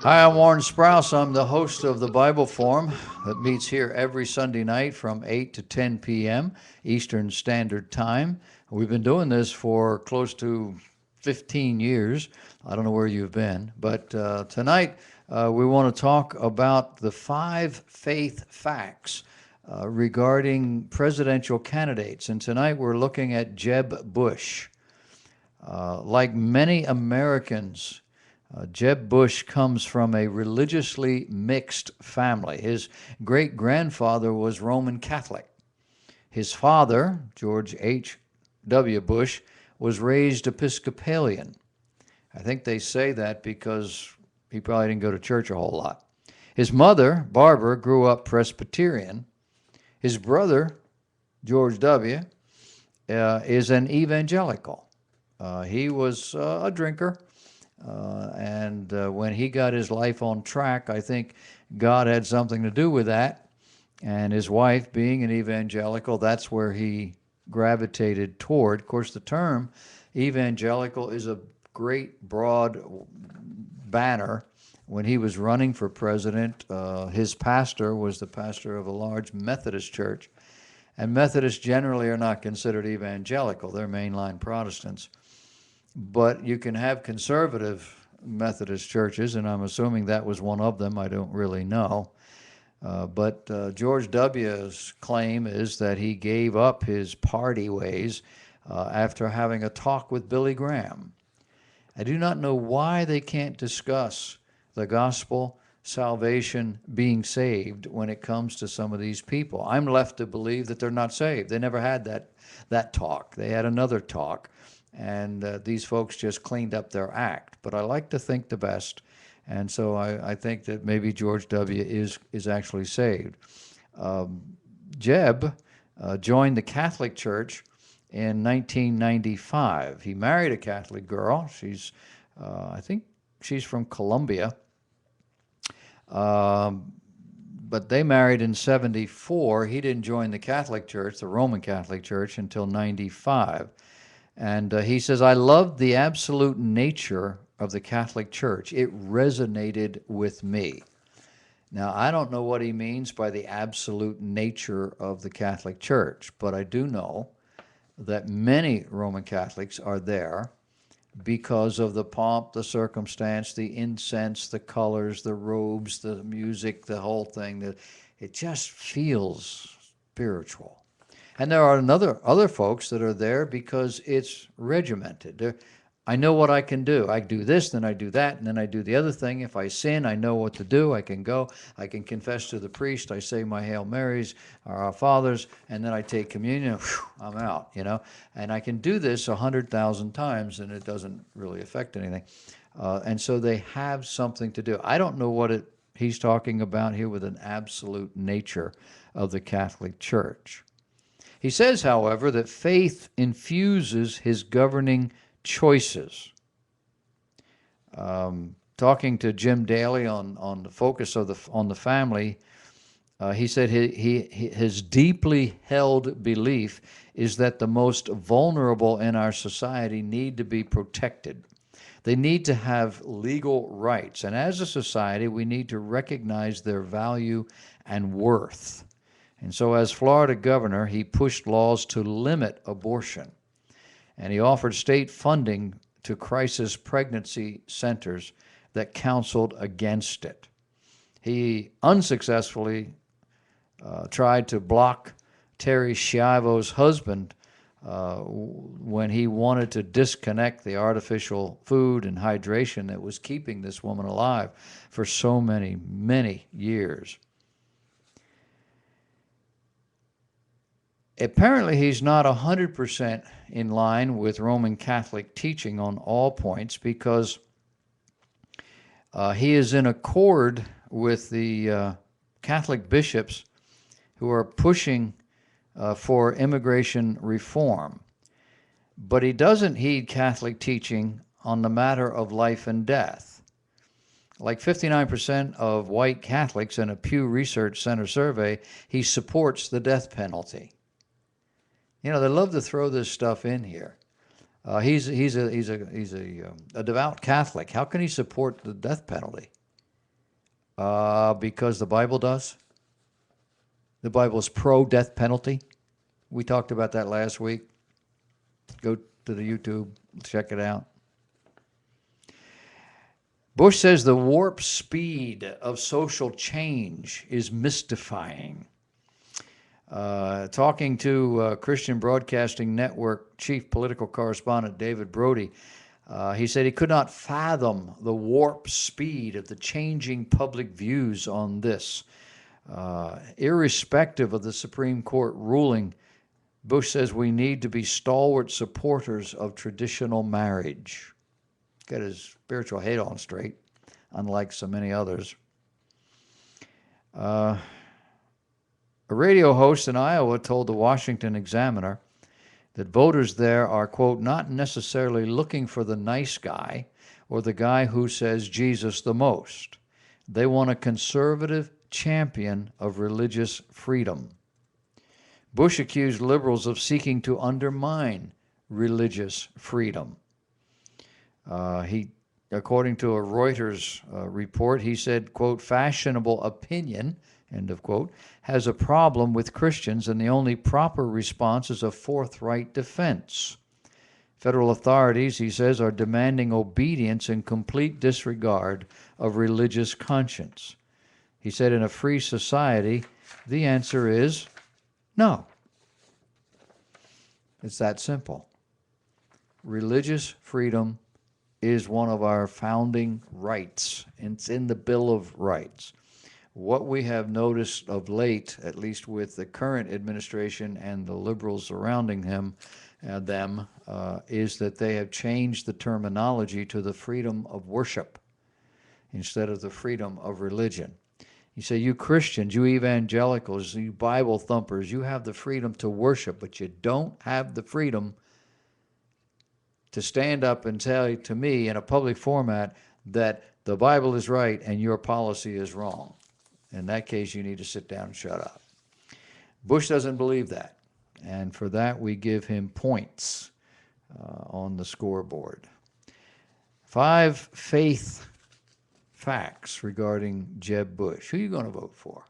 Hi, I'm Warren Sprouse. I'm the host of the Bible Forum that meets here every Sunday night from 8 to 10 p.m. Eastern Standard Time. We've been doing this for close to 15 years. I don't know where you've been, but tonight we want to talk about the 5 faith facts regarding presidential candidates. And tonight we're looking at Jeb Bush. Like many Americans, Jeb Bush comes from a religiously mixed family. His great grandfather was Roman Catholic. His father, George H.W. Bush, was raised Episcopalian. I think they say that because he probably didn't go to church a whole lot. His mother, Barbara, grew up Presbyterian. His brother, George W., is an evangelical. He was a drinker. And when he got his life on track, I think God had something to do with that. And his wife, being an evangelical, that's where he gravitated toward. Of course, the term evangelical is a great broad banner. When he was running for president, his pastor was the pastor of a large Methodist church. And Methodists generally are not considered evangelical, they're mainline Protestants. But you can have conservative Methodist churches, and I'm assuming that was one of them. I don't really know. But George W.'s claim is that he gave up his party ways after having a talk with Billy Graham. I do not know why they can't discuss the gospel, salvation, being saved when it comes to some of these people. I'm left to believe that they're not saved. They never had that talk. They had another talk. And these folks just cleaned up their act. But I like to think the best, and so I think that maybe George W. is actually saved. Jeb joined the Catholic Church in 1995. He married a Catholic girl. I think she's from Colombia. But they married in 74. He didn't join the Catholic Church, the Roman Catholic Church, until 95. And he says, I loved the absolute nature of the Catholic Church. It resonated with me. Now, I don't know what he means by the absolute nature of the Catholic Church, but I do know that many Roman Catholics are there because of the pomp, the circumstance, the incense, the colors, the robes, the music, the whole thing. It just feels spiritual. And there are other folks that are there because it's regimented. I know what I can do. I do this, then I do that, and then I do the other thing. If I sin, I know what to do. I can go. I can confess to the priest. I say my Hail Marys or Our Fathers, and then I take communion. Whew, I'm out, And I can do this 100,000 times, and it doesn't really affect anything. And so they have something to do. I don't know what he's talking about here with an absolute nature of the Catholic Church. He says, however, that faith infuses his governing choices. Talking to Jim Daly on the focus on the family, he said his deeply held belief is that the most vulnerable in our society need to be protected. They need to have legal rights. And as a society, we need to recognize their value and worth. And so as Florida governor, he pushed laws to limit abortion. And he offered state funding to crisis pregnancy centers that counseled against it. He unsuccessfully tried to block Terri Schiavo's husband when he wanted to disconnect the artificial food and hydration that was keeping this woman alive for so many, many years. Apparently, he's not 100% in line with Roman Catholic teaching on all points because he is in accord with the Catholic bishops who are pushing for immigration reform. But he doesn't heed Catholic teaching on the matter of life and death. Like 59% of white Catholics in a Pew Research Center survey, he supports the death penalty. They love to throw this stuff in here. He's a devout Catholic. How can he support the death penalty? Because the Bible does. The Bible is pro-death penalty. We talked about that last week. Go to the YouTube, check it out. Bush says the warp speed of social change is mystifying. Talking to Christian Broadcasting Network chief political correspondent David Brody, he said he could not fathom the warp speed of the changing public views on this. Irrespective of the Supreme Court ruling, Bush says we need to be stalwart supporters of traditional marriage. Got his spiritual head on straight, unlike so many others. A radio host in Iowa told the Washington Examiner that voters there are, quote, not necessarily looking for the nice guy or the guy who says Jesus the most. They want a conservative champion of religious freedom. Bush accused liberals of seeking to undermine religious freedom. According to a Reuters report, he said, quote, fashionable opinion, end of quote, has a problem with Christians, and the only proper response is a forthright defense. Federal authorities, he says, are demanding obedience and complete disregard of religious conscience. He said, in a free society, the answer is no. It's that simple. Religious freedom is one of our founding rights. It's in the Bill of Rights. What we have noticed of late, at least with the current administration and the liberals surrounding them, is that they have changed the terminology to the freedom of worship instead of the freedom of religion. You say, you Christians, you evangelicals, you Bible thumpers, you have the freedom to worship, but you don't have the freedom to stand up and tell to me in a public format that the Bible is right and your policy is wrong. In that case, you need to sit down and shut up. Bush doesn't believe that, and for that we give him points on the scoreboard. 5 faith facts regarding Jeb Bush. Who are you going to vote for?